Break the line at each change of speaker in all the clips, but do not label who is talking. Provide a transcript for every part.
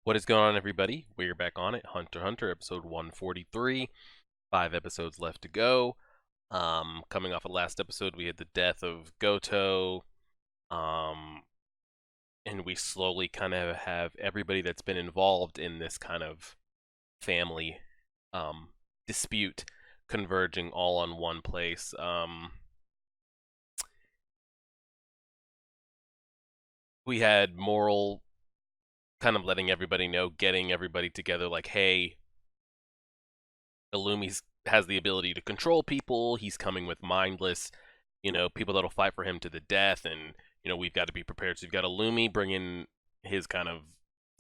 What is going on, everybody? We're back on it. Hunter x Hunter, episode 143. 5 episodes left to go. Coming off of last episode, we had the death of Goto. Um, and we slowly kind of have everybody that's been involved in this kind of family dispute converging all on one place. We had Moral kind of letting everybody know, getting everybody together, like, hey, Illumi has the ability to control people. He's coming with mindless, people that'll fight for him to the death, and we've got to be prepared. So you've got Illumi bringing his kind of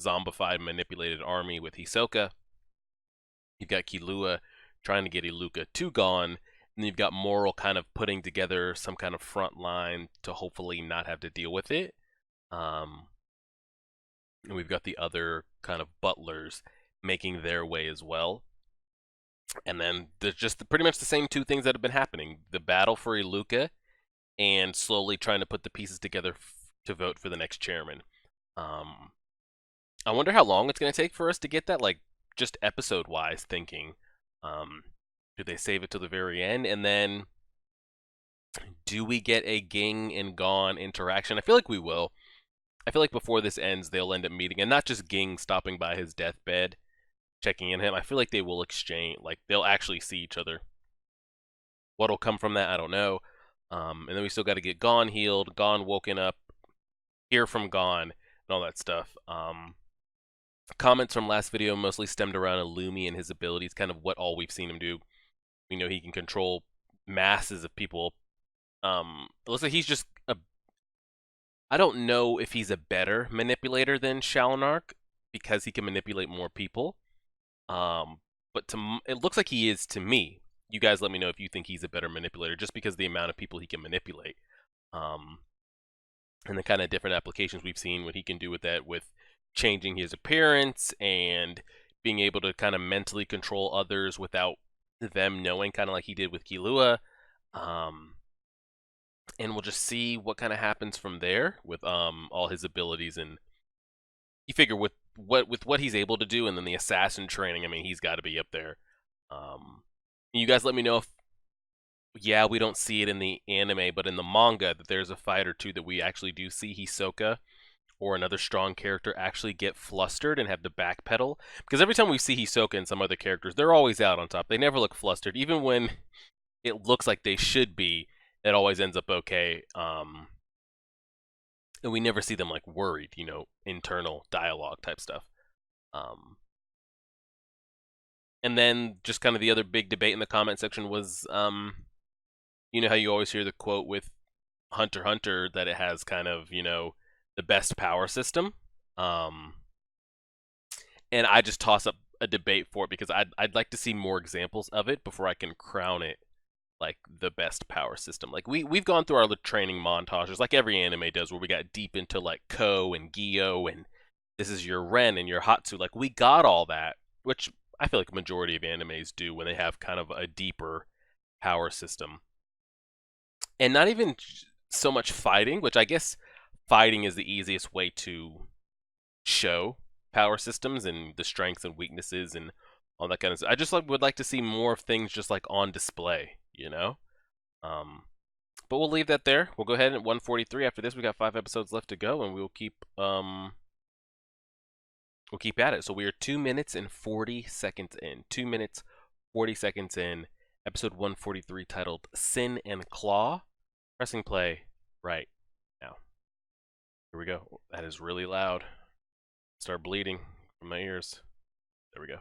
zombified, manipulated army with Hisoka. You've got Killua trying to get Alluka to gone, and you've got Moral kind of putting together some kind of front line to hopefully not have to deal with it. And we've got the other kind of butlers making their way as well. And then there's just pretty much the same two things that have been happening: the battle for Alluka, and slowly trying to put the pieces together to vote for the next chairman. Um, I wonder how long it's going to take for us to get that, like, just episode-wise thinking. Do they save it to the very end, and then do we get a Ging and Gon interaction? I feel like we will. I feel like before this ends, they'll end up meeting, and not just Ging stopping by his deathbed, checking in him. I feel like they will exchange, like, they'll actually see each other. What'll come from that, I don't know. And then we still got to get Gon healed, Gon woken up, hear from Gon, and all that stuff. Comments from last video mostly stemmed around Illumi and his abilities, kind of what all we've seen him do. We know he can control masses of people. It looks like he's just a... I don't know if he's a better manipulator than Shalnark, because he can manipulate more people. But it looks like he is to me. You guys let me know if you think he's a better manipulator, just because of the amount of people he can manipulate. And the kind of different applications we've seen, what he can do with that, with changing his appearance and being able to kind of mentally control others without them knowing, kind of like he did with Killua. And we'll just see what kind of happens from there with all his abilities. And you figure with what he's able to do, and then the assassin training, I mean, he's got to be up there. You guys let me know if, yeah, we don't see it in the anime, but in the manga, that there's a fight or two that we actually do see Hisoka or another strong character actually get flustered and have to backpedal. Because every time we see Hisoka and some other characters, they're always out on top. They never look flustered. Even when it looks like they should be, it always ends up okay. And we never see them, like, worried, internal dialogue type stuff. And then just kind of the other big debate in the comment section was, you know how you always hear the quote with Hunter x Hunter that it has kind of, the best power system. And I just toss up a debate for it because I'd like to see more examples of it before I can crown it like the best power system. Like, we've gone through our training montages like every anime does, where we got deep into like Ko and Gyo, and this is your Ren and your Hatsu. Like, we got all that, which I feel like a majority of animes do when they have kind of a deeper power system. And not even so much fighting, which I guess fighting is the easiest way to show power systems and the strengths and weaknesses and all that kind of stuff. I just would like to see more of things just like on display, But we'll leave that there. We'll go ahead at 143. After this, we got 5 episodes left to go, and we'll keep at it. So we are 2 minutes and 40 seconds in. 2 minutes 40 seconds in. Episode 143, titled Sin and Claw. Pressing play right now. Here we go. That is really loud. Start bleeding from my ears. There we go.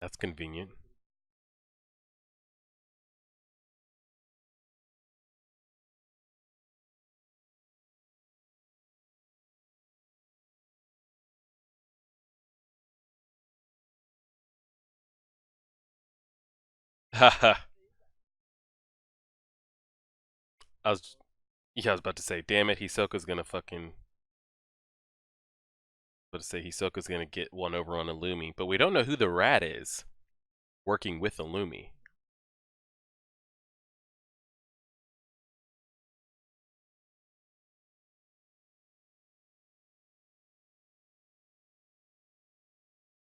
That's convenient. Haha. I was Yeah, I was about to say, damn it, Hisoka's gonna fucking. About to say Hisoka's gonna get one over on Illumi, but we don't know who the rat is working with Illumi.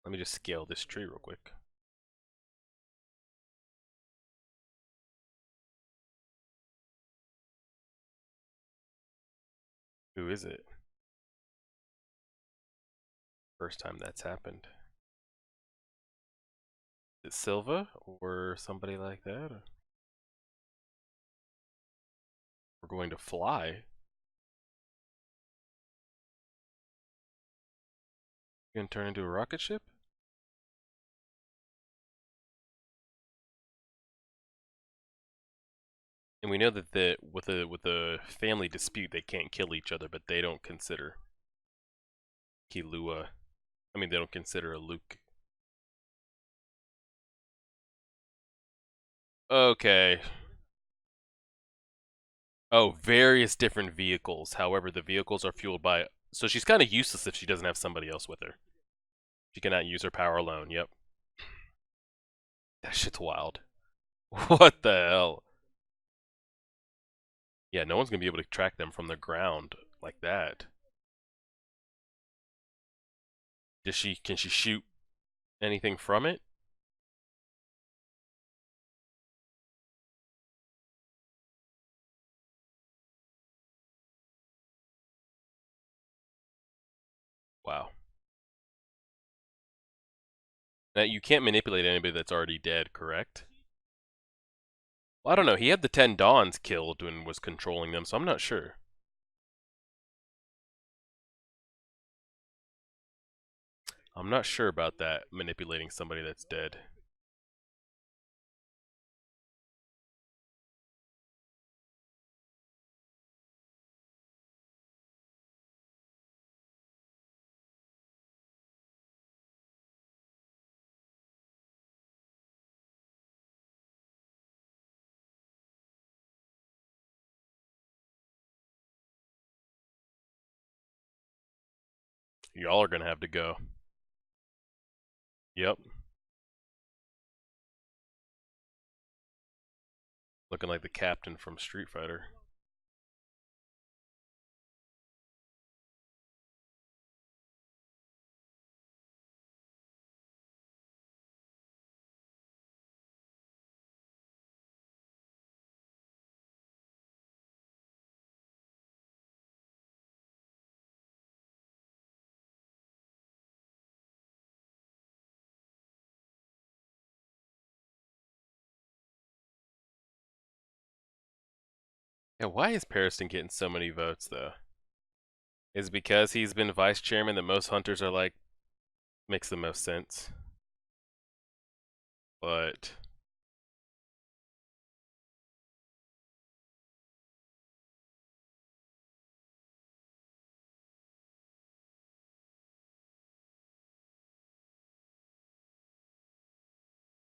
Let me just scale this tree real quick. Who is it? First time that's happened. Is it Silva or somebody like that? Or we're going to fly. You gonna turn into a rocket ship? And we know that with a family dispute they can't kill each other, but they don't consider Kilua. I mean, they don't consider a Luke. Okay. Oh, various different vehicles. However, the vehicles are fueled by. So she's kind of useless if she doesn't have somebody else with her. She cannot use her power alone. Yep. That shit's wild. What the hell? Yeah, no one's gonna be able to track them from the ground like that. Can she shoot anything from it? Wow. Now you can't manipulate anybody that's already dead, correct? Well, I don't know. He had the 10 Dons killed and was controlling them, so I'm not sure. I'm not sure about that, manipulating somebody that's dead. Y'all are gonna have to go. Yep. Looking like the captain from Street Fighter. Yeah, why is Pariston getting so many votes, though? Is it because he's been vice chairman that most hunters are like, makes the most sense. But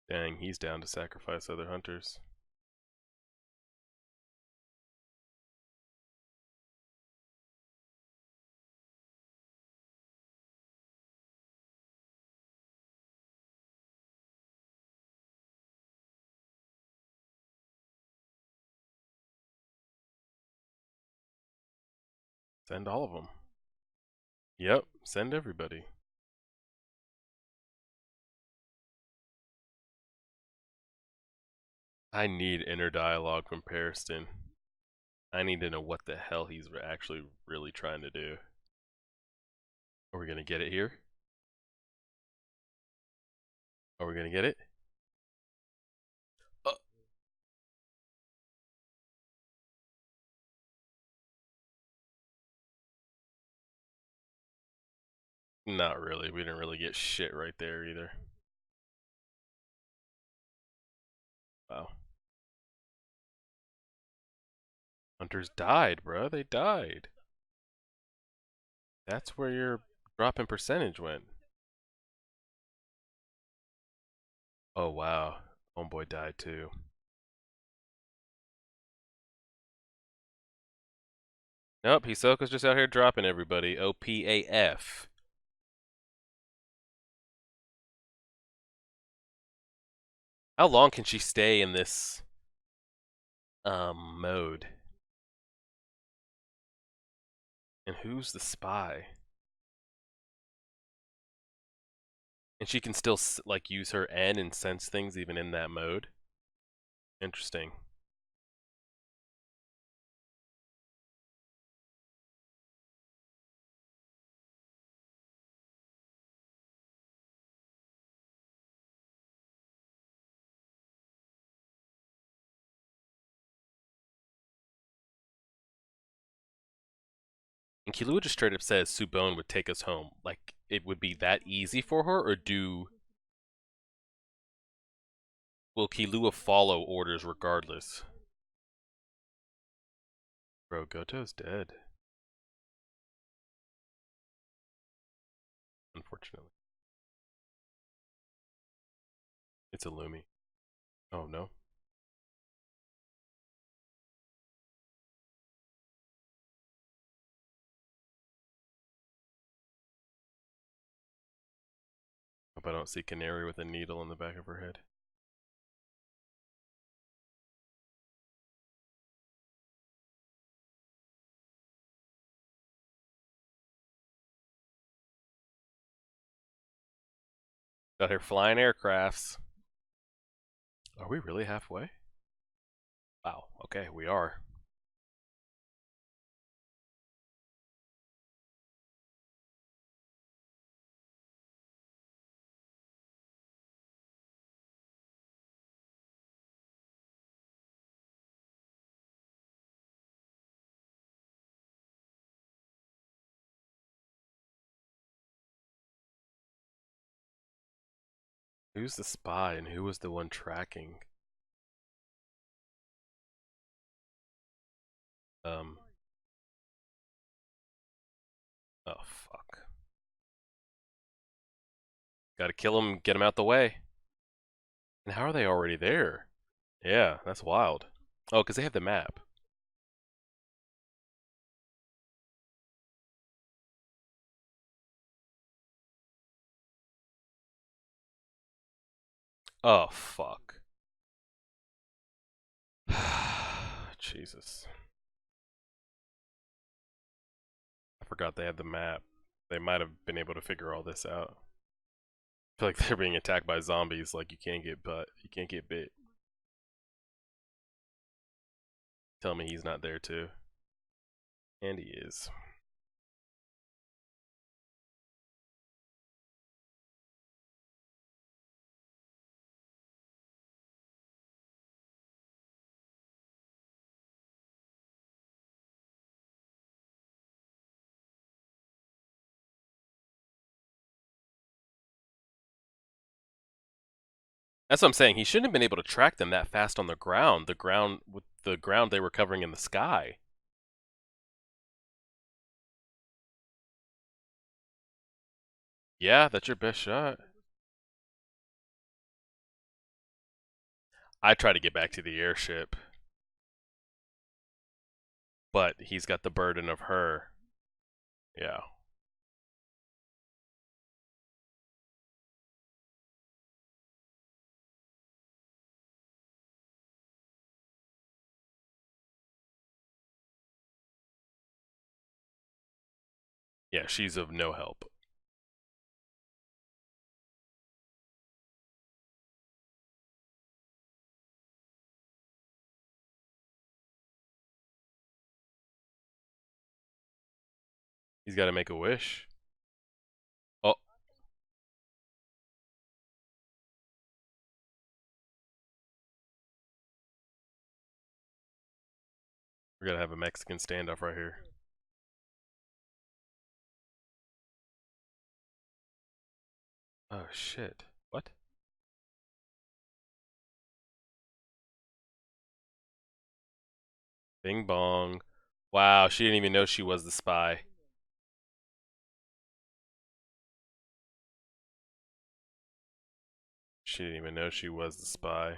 dang, he's down to sacrifice other hunters. Send all of them. Yep, send everybody. I need inner dialogue from Pariston. I need to know what the hell he's actually really trying to do. Are we gonna get it here? Are we gonna get it? Uh, Not really. We didn't really get shit right there either. Wow. Hunters died, bro. They died. That's where your drop in percentage went. Oh, wow. Homeboy died too. Nope, Hisoka's just out here dropping everybody. OPAF. How long can she stay in this mode? And who's the spy? And she can still like use her N and sense things even in that mode. Interesting. And Killua just straight up says Subone would take us home. Like, it would be that easy for her, or will Killua follow orders regardless? Bro, Goto's dead. Unfortunately. It's Illumi. Oh no. Hope I don't see Canary with a needle in the back of her head. Out here flying aircrafts. Are we really halfway? Wow, okay, we are. Who's the spy and who was the one tracking? Um. Oh, fuck. Gotta kill him, get him out the way. And how are they already there? Yeah, that's wild. Oh, because they have the map. Oh, fuck. Jesus. I forgot they had the map. They might have been able to figure all this out. I feel like they're being attacked by zombies. Like, you can't get bit. Tell me he's not there too. And he is. That's what I'm saying. He shouldn't have been able to track them that fast on the ground. With the ground they were covering in the sky. Yeah, that's your best shot. I try to get back to the airship, but he's got the burden of her. Yeah. Yeah, she's of no help. He's got to make a wish. Oh, we're gonna have a Mexican standoff right here. Oh shit. What? Bing bong. Wow, she didn't even know she was the spy. She didn't even know she was the spy.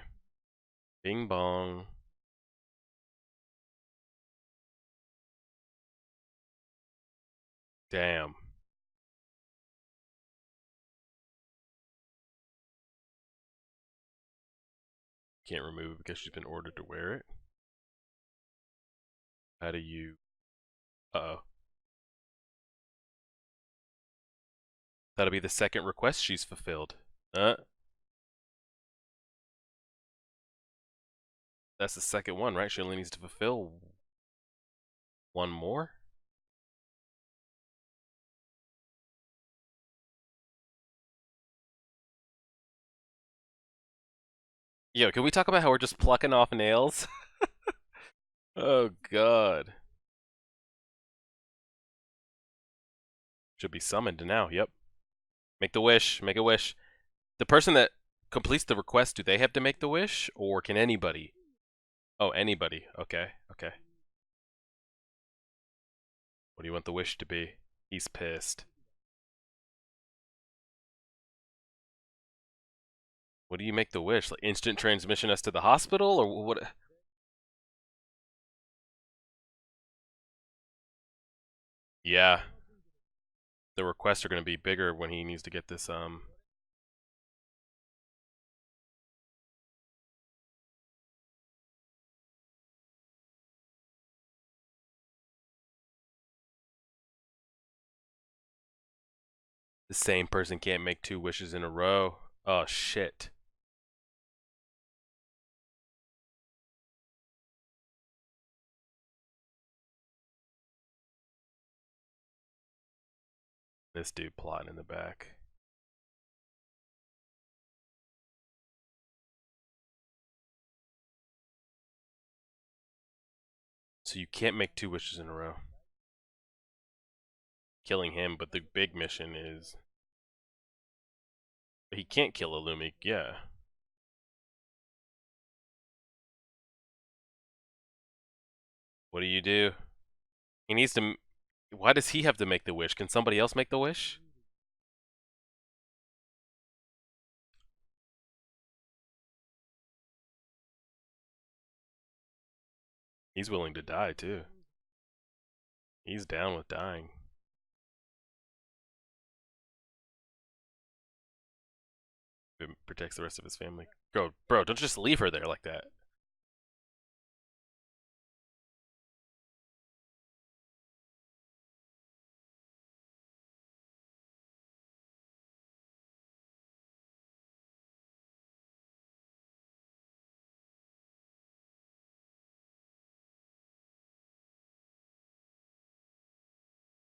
Bing bong. Damn. Can't remove it because she's been ordered to wear it. How do you... Uh-oh. That'll be the second request she's fulfilled. That's the second one, right? She only needs to fulfill one more? Yo, can we talk about how we're just plucking off nails? Oh, God. Should be summoned now, yep. Make the wish, make a wish. The person that completes the request, do they have to make the wish? Or can anybody? Oh, anybody. Okay, okay. What do you want the wish to be? He's pissed. What do you make the wish? Like instant transmission us to the hospital? Or what? Yeah. The requests are going to be bigger when he needs to get this, the same person can't make two wishes in a row. Oh, shit. This dude plotting in the back. So you can't make two wishes in a row. Killing him, but the big mission is... He can't kill Illumi, yeah. What do you do? He needs to... Why does he have to make the wish? Can somebody else make the wish? He's willing to die, too. He's down with dying. It protects the rest of his family. Bro, don't just leave her there like that.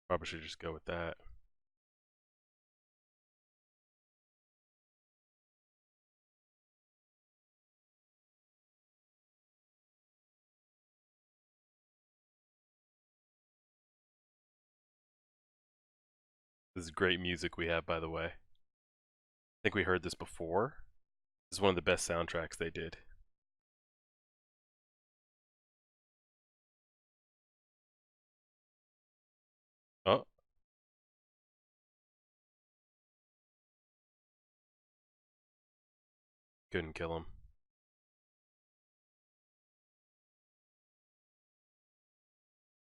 Probably should just go with that. This is great music we have, by the way. I think we heard this before. This is one of the best soundtracks they did. Oh. Couldn't kill him.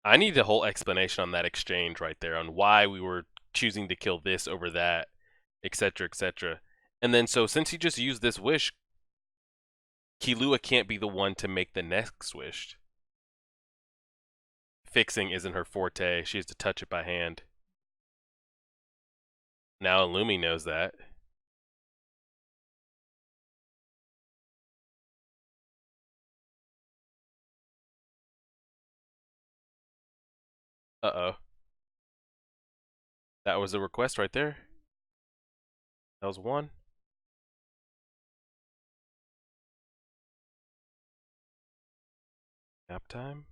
I need a whole explanation on that exchange right there, on why we were choosing to kill this over that, etc., etc. And then, so since he just used this wish, Killua can't be the one to make the next wish. Fixing isn't her forte. She has to touch it by hand. Now Illumi knows that. Uh-oh. That was a request right there. That was one. Nap time?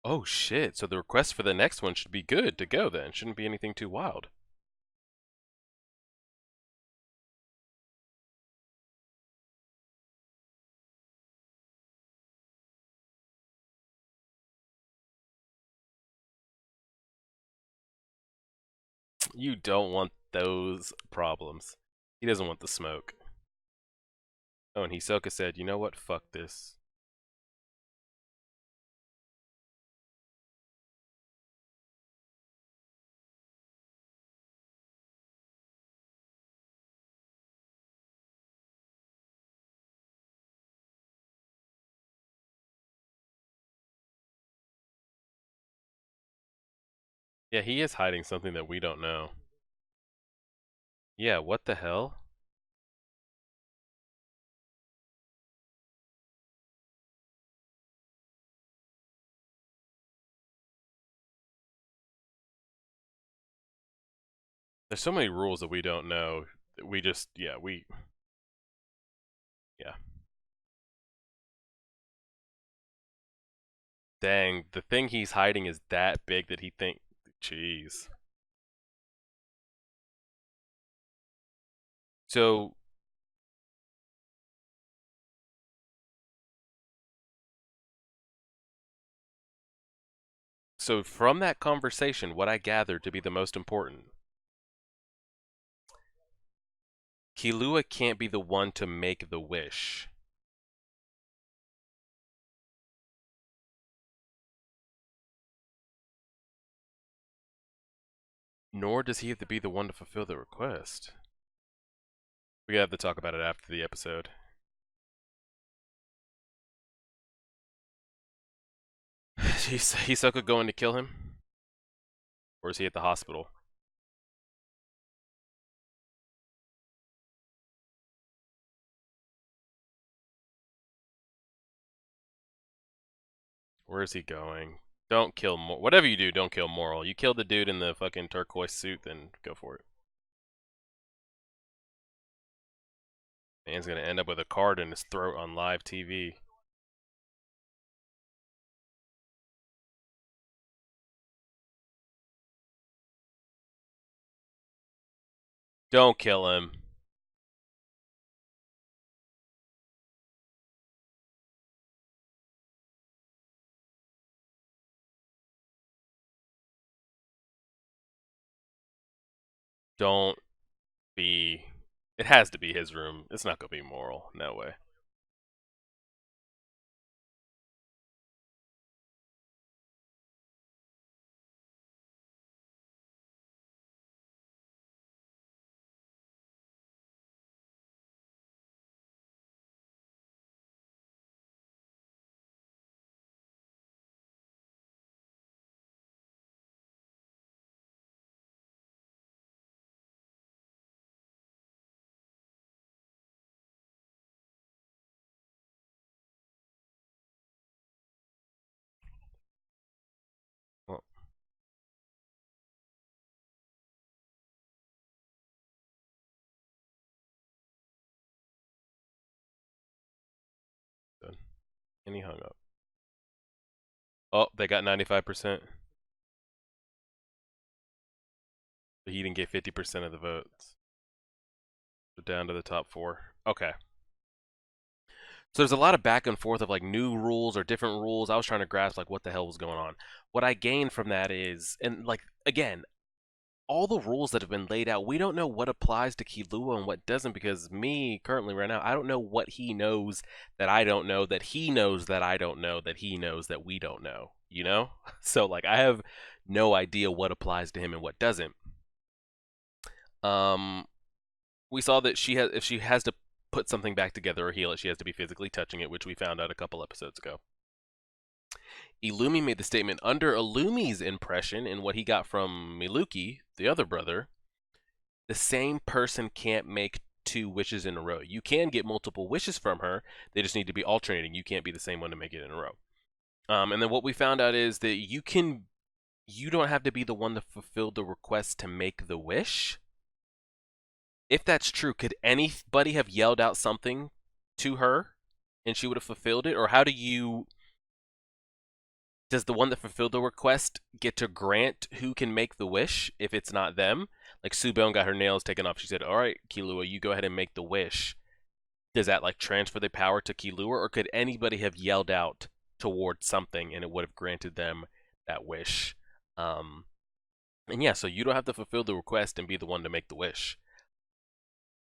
Oh shit, so the request for the next one should be good to go then. Shouldn't be anything too wild. You don't want those problems. He doesn't want the smoke. Oh, and Hisoka said, you know what? Fuck this. Yeah, he is hiding something that we don't know. Yeah, what the hell? There's so many rules that we don't know. We just, yeah. Dang, the thing he's hiding is that big that he think. Jeez. So, so from that conversation, what I gathered to be the most important, Killua can't be the one to make the wish. Nor does he have to be the one to fulfill the request. We have to talk about it after the episode. Hisoka going to kill him? Or is he at the hospital? Where is he going? Don't kill whatever you do, don't kill Moral. You kill the dude in the fucking turquoise suit, then go for it. Man's gonna end up with a card in his throat on live TV. Don't kill him. Don't be. It has to be his room. It's not gonna be Moral. No way. Well, done. And he hung up. Oh, they got 95%. But he didn't get 50% of the votes. So down to the top 4. Okay. So there's a lot of back and forth of like new rules or different rules. I was trying to grasp like what the hell was going on. What I gained from that is, and like again, all the rules that have been laid out, we don't know what applies to Killua and what doesn't, because me currently right now, I don't know what he knows that I don't know, that he knows that I don't know, that he knows that we don't know, you know? So like I have no idea what applies to him and what doesn't. Um we saw that she has, if she has to put something back together or heal it, she has to be physically touching it, which we found out a couple episodes ago. Illumi made the statement under Illumi's impression and what he got from Miluki, the other brother, the same person can't make 2 wishes in a row. You can get multiple wishes from her. They just need to be alternating. You can't be the same one to make it in a row. And then what we found out is that you don't have to be the one to fulfill the request to make the wish. If that's true, could anybody have yelled out something to her and she would have fulfilled it? Or does the one that fulfilled the request get to grant who can make the wish if it's not them? Like Subone got her nails taken off. She said, all right, Killua, you go ahead and make the wish. Does that like transfer the power to Killua, or could anybody have yelled out towards something and it would have granted them that wish? And yeah, so you don't have to fulfill the request and be the one to make the wish.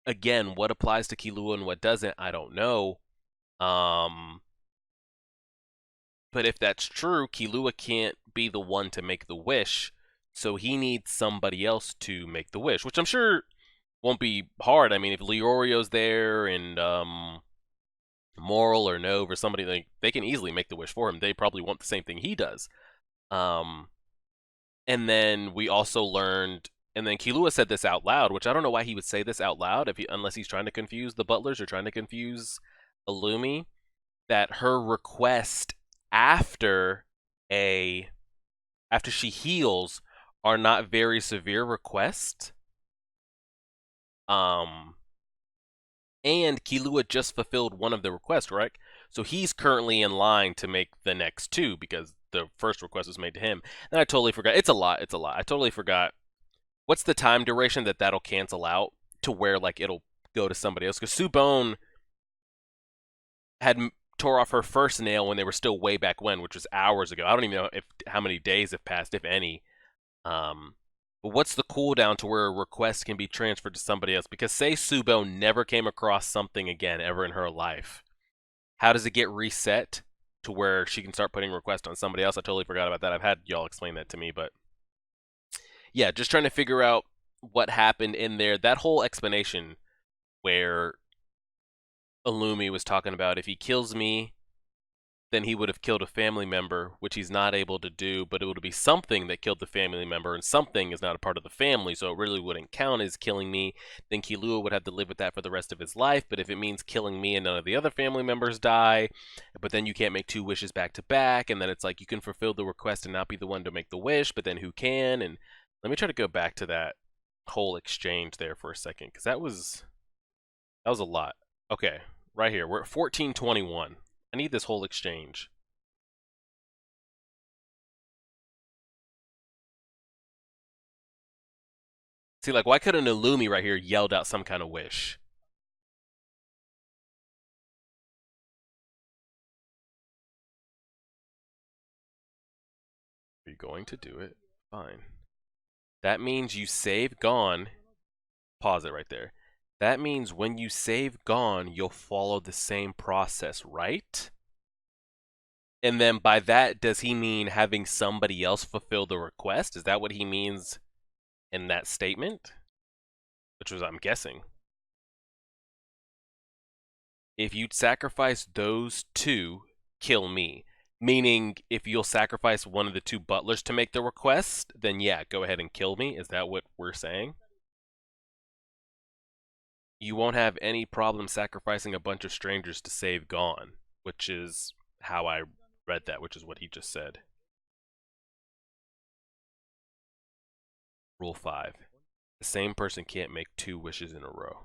Again, what applies to Killua and what doesn't, I don't know. But if that's true, Killua can't be the one to make the wish, so he needs somebody else to make the wish, which I'm sure won't be hard. I mean, if Leorio's there and Moral or Nove or somebody, like, they can easily make the wish for him. They probably want the same thing he does. And then we also learned, and then Killua said this out loud, which I don't know why he would say this out loud unless he's trying to confuse the butlers or trying to confuse Illumi, that her request after after she heals are not very severe requests. And Killua just fulfilled one of the requests, right? So he's currently in line to make the next two because the first request was made to him. And I totally forgot. It's a lot. It's a lot. I totally forgot. What's the time duration that'll cancel out to where, like, it'll go to somebody else? Because Subone had tore off her first nail when they were still way back when, which was hours ago. I don't even know how many days have passed, if any. But what's the cooldown to where a request can be transferred to somebody else? Because say Subone never came across something again ever in her life. How does it get reset to where she can start putting requests on somebody else? I totally forgot about that. I've had y'all explain that to me, but yeah, just trying to figure out what happened in there. That whole explanation where Illumi was talking about if he kills me, then he would have killed a family member, which he's not able to do, but it would be something that killed the family member, and something is not a part of the family, so it really wouldn't count as killing me. Then Killua would have to live with that for the rest of his life, but if it means killing me and none of the other family members die, but then you can't make two wishes back to back, and then it's like you can fulfill the request and not be the one to make the wish, but then who can? And let me try to go back to that whole exchange there for a second, because that was a lot. Okay, right here, we're at 1421. I need this whole exchange. See, like, why couldn't Illumi right here yelled out some kind of wish? Are you going to do it? Fine. That means you save Gone. Pause it right there. That means when you save Gone, you'll follow the same process, right? And then by that, does he mean having somebody else fulfill the request? Is that what he means in that statement? Which was, I'm guessing. If you'd sacrifice those two, kill me. Meaning, if you'll sacrifice one of the two butlers to make the request, then yeah, go ahead and kill me. Is that what we're saying? You won't have any problem sacrificing a bunch of strangers to save Gone, which is how I read that, which is what he just said. Rule 5. The same person can't make two wishes in a row.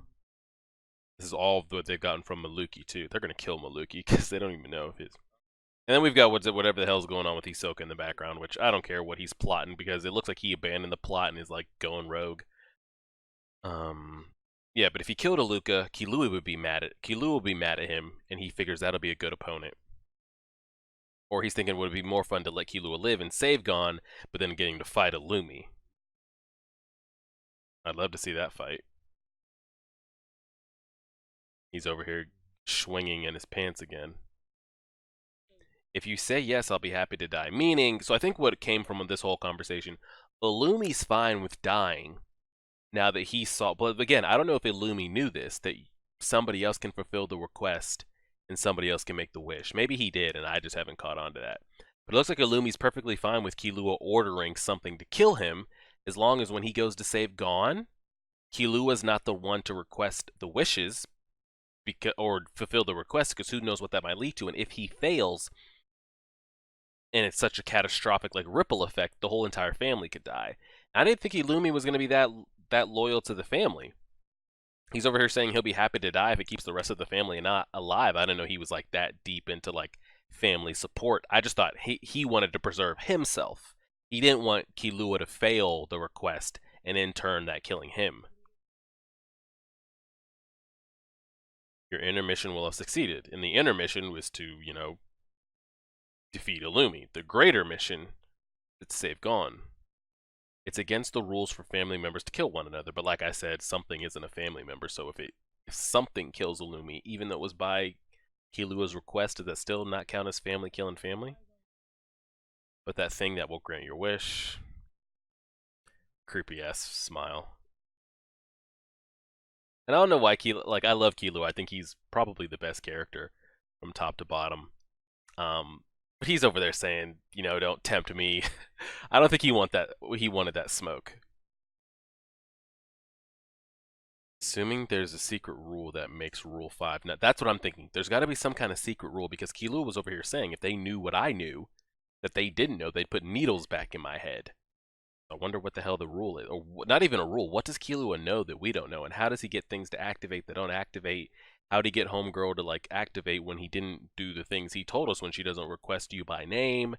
This is all what they've gotten from Maluki, too. They're going to kill Maluki because they don't even know if it's... And then we've got whatever the hell's going on with Hisoka in the background, which I don't care what he's plotting because it looks like he abandoned the plot and is, like, going rogue. Yeah, but if he killed Alluka, Killua will be mad at him, and he figures that'll be a good opponent. Or he's thinking would it be more fun to let Killua live and save Gon, but then getting to fight Illumi. I'd love to see that fight. He's over here swinging in his pants again. If you say yes, I'll be happy to die. Meaning, so I think what came from this whole conversation, Illumi's fine with dying now that he saw. But again, I don't know if Illumi knew this, that somebody else can fulfill the request and somebody else can make the wish. Maybe he did, and I just haven't caught on to that. But it looks like Illumi's perfectly fine with Killua ordering something to kill him, as long as when he goes to save Gon, Killua's not the one to request the wishes or fulfill the request, because who knows what that might lead to. And if he fails, and it's such a catastrophic, like, ripple effect, the whole entire family could die. I didn't think Illumi was going to be that loyal to the family. He's over here saying he'll be happy to die if it keeps the rest of the family not alive. I didn't know he was, like, that deep into, like, family support. I just thought he wanted to preserve himself. He didn't want Killua to fail the request and in turn that killing him. Your inner mission will have succeeded. And the inner mission was to, defeat Illumi. The greater mission is to save Gon. It's against the rules for family members to kill one another, but like I said, something isn't a family member, so if something kills Illumi, even though it was by Killua's request, does that still not count as family killing family? But that thing that will grant your wish. Creepy ass smile. And I don't know why I love Killua. I think he's probably the best character from top to bottom. But he's over there saying, don't tempt me. I don't think he wanted that smoke. Assuming there's a secret rule that makes Rule 5. Now, that's what I'm thinking. There's got to be some kind of secret rule because Killua was over here saying if they knew what I knew, that they didn't know, they'd put needles back in my head. I wonder what the hell the rule is. Or not even a rule. What does Killua know that we don't know? And how does he get things to activate that don't activate? How did he get Homegirl to activate when he didn't do the things he told us when she doesn't request you by name?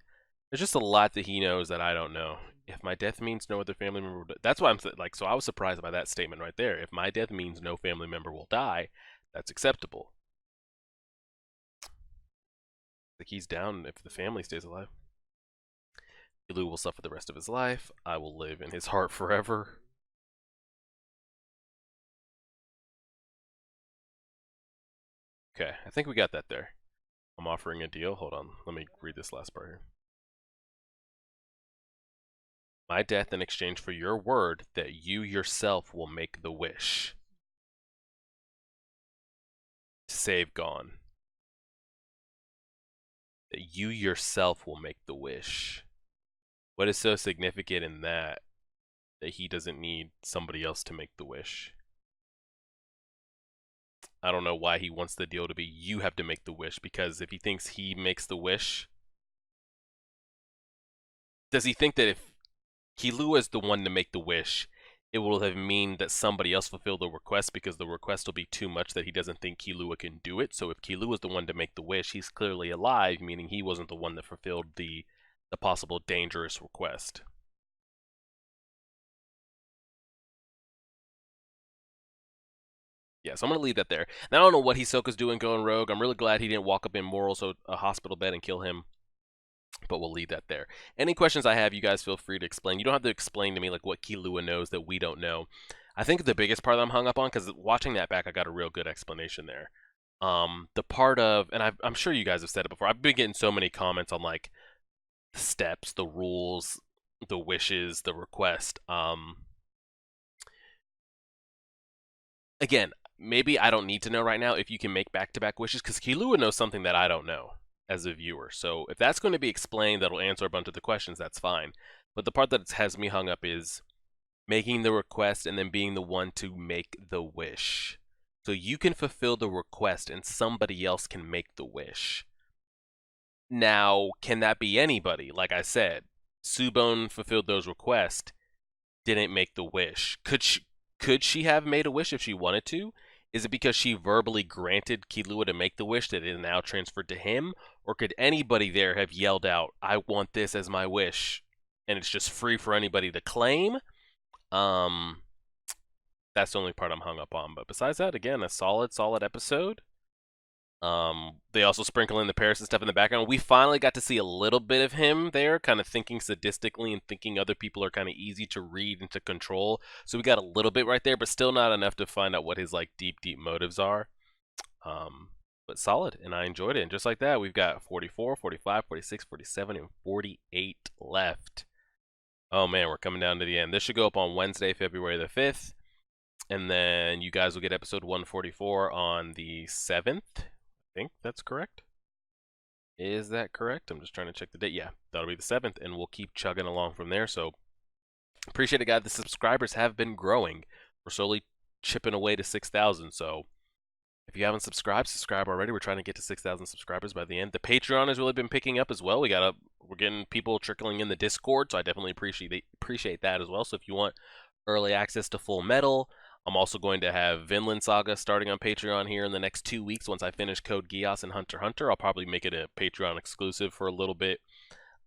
There's just a lot that he knows that I don't know. If my death means no other family member will die. That's why I'm so I was surprised by that statement right there. If my death means no family member will die, that's acceptable. He's down if the family stays alive. Illu will suffer the rest of his life. I will live in his heart forever. Okay, I think we got that there. I'm offering a deal. Hold on, let me read this last part here. My death in exchange for your word that you yourself will make the wish. Save gone. That you yourself will make the wish. What is so significant in that he doesn't need somebody else to make the wish? I don't know why he wants the deal to be you have to make the wish, because if he thinks he makes the wish, does he think that if Killua is the one to make the wish, it will have mean that somebody else fulfilled the request because the request will be too much that he doesn't think Killua can do it? So if Killua is the one to make the wish, he's clearly alive, meaning he wasn't the one that fulfilled the possible dangerous request. Yeah, so I'm going to leave that there. Now, I don't know what Hisoka's doing going rogue. I'm really glad he didn't walk up in Moro, so a hospital bed, and kill him. But we'll leave that there. Any questions I have, you guys feel free to explain. You don't have to explain to me what Killua knows that we don't know. I think the biggest part that I'm hung up on, because watching that back, I got a real good explanation there. The part of, and I'm sure you guys have said it before, I've been getting so many comments on the steps, the rules, the wishes, the request. Again, maybe I don't need to know right now if you can make back-to-back wishes, because Killua knows something that I don't know as a viewer. So if that's going to be explained, that'll answer a bunch of the questions, that's fine. But the part that has me hung up is making the request and then being the one to make the wish. So you can fulfill the request and somebody else can make the wish. Now, can that be anybody? Like I said, Subone fulfilled those requests, didn't make the wish. Could she have made a wish if she wanted to? Is it because she verbally granted Killua to make the wish that it is now transferred to him? Or could anybody there have yelled out, I want this as my wish, and it's just free for anybody to claim? That's the only part I'm hung up on. But besides that, again, a solid episode. They also sprinkle in the Paris and stuff in the background. We finally got to see a little bit of him there, kind of thinking sadistically and thinking other people are kind of easy to read and to control. So we got a little bit right there, but still not enough to find out what his deep motives are. But solid, and I enjoyed it. And just like that, we've got 44, 45, 46, 47, and 48 left. Oh man, we're coming down to the end. This should go up on Wednesday, February the 5th. And then you guys will get episode 144 on the 7th. I think that's correct. Is that correct? I'm just trying to check the date. Yeah, that'll be the 7th, and we'll keep chugging along from there. So appreciate it, guys. The subscribers have been growing. We're slowly chipping away to 6,000. So if you haven't subscribed, subscribe already. We're trying to get to 6,000 subscribers by the end. The Patreon has really been picking up as well. We're getting people trickling in the Discord, so I definitely appreciate that as well. So if you want early access to Full Metal, I'm also going to have Vinland Saga starting on Patreon here in the next 2 weeks. Once I finish Code Geass and Hunter x Hunter, I'll probably make it a Patreon exclusive for a little bit.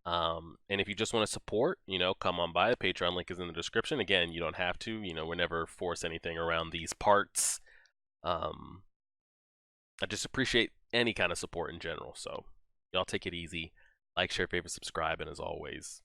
And if you just want to support, come on by. The Patreon link is in the description. Again, you don't have to. We're never force anything around these parts. I just appreciate any kind of support in general. So y'all take it easy. Like, share, favorite, subscribe, and as always,